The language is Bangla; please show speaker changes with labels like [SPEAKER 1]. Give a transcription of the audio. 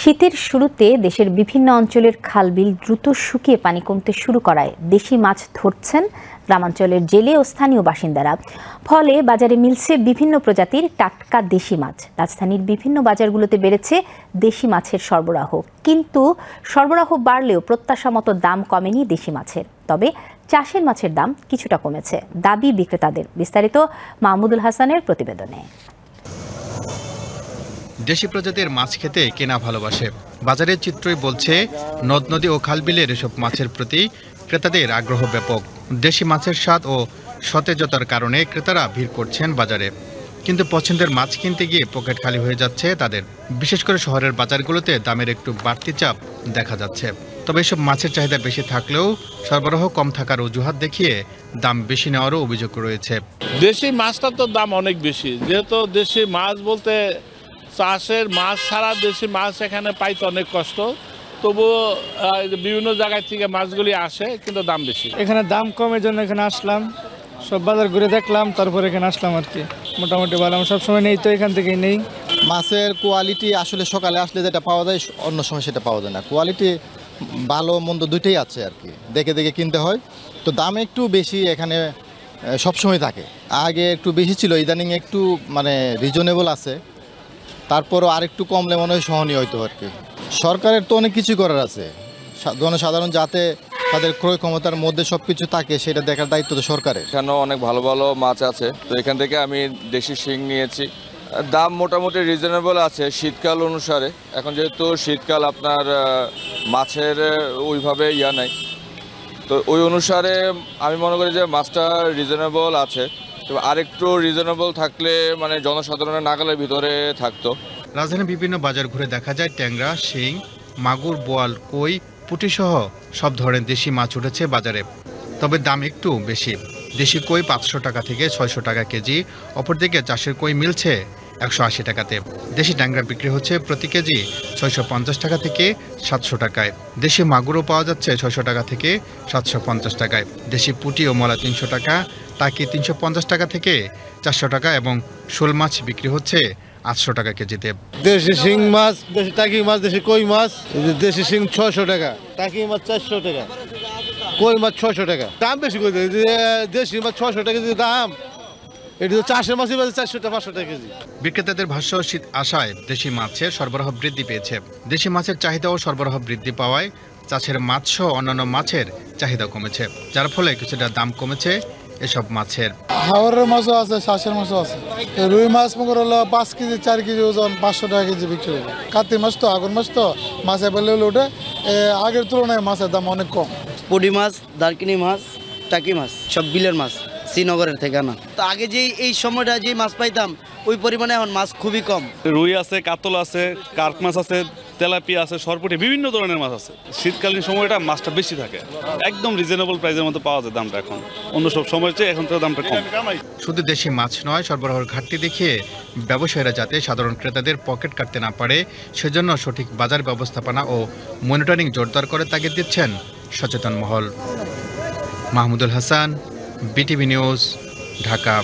[SPEAKER 1] শীতের শুরুতে দেশের বিভিন্ন অঞ্চলের খালবিল দ্রুত শুকিয়ে পানি কমতে শুরু করায় দেশি মাছ ধরছেন গ্রামাঞ্চলের জেলে ও স্থানীয় বাসিন্দারা। ফলে বাজারে মিলছে বিভিন্ন প্রজাতির টাটকা দেশি মাছ। রাজধানীর বিভিন্ন বাজারগুলোতে বেড়েছে দেশি মাছের সরবরাহ, কিন্তু সরবরাহ বাড়লেও প্রত্যাশা মতো দাম কমেনি দেশি মাছের। তবে চাষের মাছের দাম কিছুটা কমেছে দাবি বিক্রেতাদের। বিস্তারিত মাহমুদুল হাসানের প্রতিবেদনে।
[SPEAKER 2] দেশি প্রজাতির মাছ খেতে কেনা ভালোবাসে। বাজারের চিত্রই বলছে নদ নদী ও খালবিলের এসব মাছের প্রতি ক্রেতাদের আগ্রহ ব্যাপক। দেশি মাছের স্বাদ ও সতেজতার কারণে ক্রেতারা ভিড় করছেন বাজারে, কিন্তু পছন্দের মাছ কিনতে গিয়ে পকেট খালি হয়ে যাচ্ছে তাদের। বিশেষ করে শহরের বাজারগুলোতে দামের একটু বাড়তি চাপ দেখা যাচ্ছে। তবে এসব মাছের চাহিদা বেশি থাকলেও সরবরাহ কম থাকার অজুহাত দেখিয়ে দাম বেশি নেওয়ারও অভিযোগ রয়েছে।
[SPEAKER 3] দেশি মাছটার তো দাম অনেক বেশি, যেহেতু দেশি মাছ বলতে চাষের মাছ ছাড়া দেশি মাছ এখানে পাইতে অনেক কষ্ট। তবুও বিভিন্ন জায়গায় থেকে মাছগুলি আসে, কিন্তু দাম বেশি।
[SPEAKER 4] এখানে দাম কমের জন্য এখানে আসলাম, সব বাজার ঘুরে দেখলাম, তারপর এখানে আসলাম আর কি। মোটামুটি ভালো, আমি সবসময় নেই তো এখান থেকেই নেই।
[SPEAKER 5] মাছের কোয়ালিটি আসলে সকালে আসলে যেটা পাওয়া যায় অন্য সময় সেটা পাওয়া যায় না। কোয়ালিটি ভালো মন্দ দুটোই আছে আর কি, দেখে দেখে কিনতে হয়। তো দাম একটু বেশি এখানে সবসময় থাকে। আগে একটু বেশি ছিল, ইদানিং একটু মানে রিজনেবল আছে। তারপরও আরেকটু কমলে মনে হয় সহনীয় হয়তো আর কি। সরকারের তো অনেক কিছু করার আছে, জনসাধারণ যাতে তাদের ক্রয় ক্ষমতার মধ্যে সব কিছু থাকে সেটা দেখার দায়িত্ব তো সরকারের।
[SPEAKER 6] এখানেও অনেক ভালো ভালো মাছ আছে, তো এখান থেকে আমি দেশি শিং নিয়েছি। দাম মোটামুটি রিজনেবল আছে শীতকাল অনুসারে। এখন যেহেতু শীতকাল, আপনার মাছের ওইভাবে নাই, তো ওই অনুসারে আমি মনে করি যে মাছটা রিজনেবল আছে। তো আরেকটু রিজনেবল থাকলে মানে জনসাধারণের নাগালের ভিতরে থাকতো।
[SPEAKER 2] রাজধানীর বিভিন্ন বাজার ঘুরে দেখা যায় ট্যাংরা, শিং, মাগুর, বোয়াল, কই, পুঁটি সহ সব ধরনের দেশি মাছ উঠেছে বাজারে। তবে দাম একটু বেশি। দেশি কই 500 টাকা থেকে 600 টাকা কেজি, অপরদিকে চাষের কই মিলছে 180 টাকাতে। দেশি ট্যাংরা বিক্রি হচ্ছে প্রতি কেজি 650 টাকা থেকে 700 টাকায়। দেশি মাগুরও পাওয়া যাচ্ছে 600 টাকা থেকে 750 টাকায়। দেশি পুঁটি ও মলা 300 টাকা, টাকি 350 টাকা থেকে 400 টাকা এবং শোল মাছ বিক্রি হচ্ছে 800 টাকা কেজিতে।
[SPEAKER 7] দেশি শিং মাছ, দেশি টাকি মাছ, দেশি কই মাছ। দেশি শিং 600 টাকা, টাকি মাছ 400 টাকা, কই মাছ 600 টাকা। দাম বেশি করে দেশি মাছ 600 টাকা কেজি দাম, এটা তো চাষের মাছই বাজে 400 টাকা 500 টাকা কেজি।
[SPEAKER 2] বিক্রেতাদের ভাষ্য, শীত আসায় দেশি মাছের সরবরাহ বৃদ্ধি পেয়েছে। দেশি মাছের চাহিদা ও সরবরাহ বৃদ্ধি পাওয়ায় চাষের মাছ সহ অন্যান্য মাছের চাহিদা কমেছে, যার ফলে কিছুটা দাম কমেছে এসব মাছের।
[SPEAKER 8] হাওরের মাছও আছে, শ্বাসের মাছও আছে। রুই মাছ মনে হলো 5 কেজি 4 কেজি ওজন 500 টাকা কেজি বিক্রি হবে। কার্তিক মাছ তো, আগুন মাছ তো, মাছ অ্যাভেলেবল ওঠে। আগের তুলনায় মাছের দাম অনেক কম।
[SPEAKER 9] পুঁটি মাছ, দারকিনি মাছ, টাকি মাছ সব বিলের মাছ, শ্রীনগরের থেকে আনা। তো আগে যে এই সময়টা যে মাছ পাইতাম ওই পরিমাণে এখন মাছ খুবই কম।
[SPEAKER 10] রুই আছে, কাতল আছে, কার্প মাছ আছে, তেলাপিয়া আছে, সরপুঁটি, বিভিন্ন ধরনের মাছ আছে। শীতকালীন সময়টা মাছটা বেশি থাকে, একদম রিজনেবল প্রাইসের মতো পাওয়া যায় দামটা। এখন অন্য সব সময়ের চেয়ে এখন তো দামটা কম।
[SPEAKER 2] শুধু দেশি মাছ নয়, সরবরাহের ঘাটতি দেখিয়ে ব্যবসায়ীরা যাতে সাধারণ ক্রেতাদের পকেট কাটতে না পারে সেজন্য সঠিক বাজার ব্যবস্থাপনা ও মনিটরিং জোরদার করে তাগিদ দিচ্ছেন সচেতন মহল। Mahmudul Hasan, BTV news, Dhaka.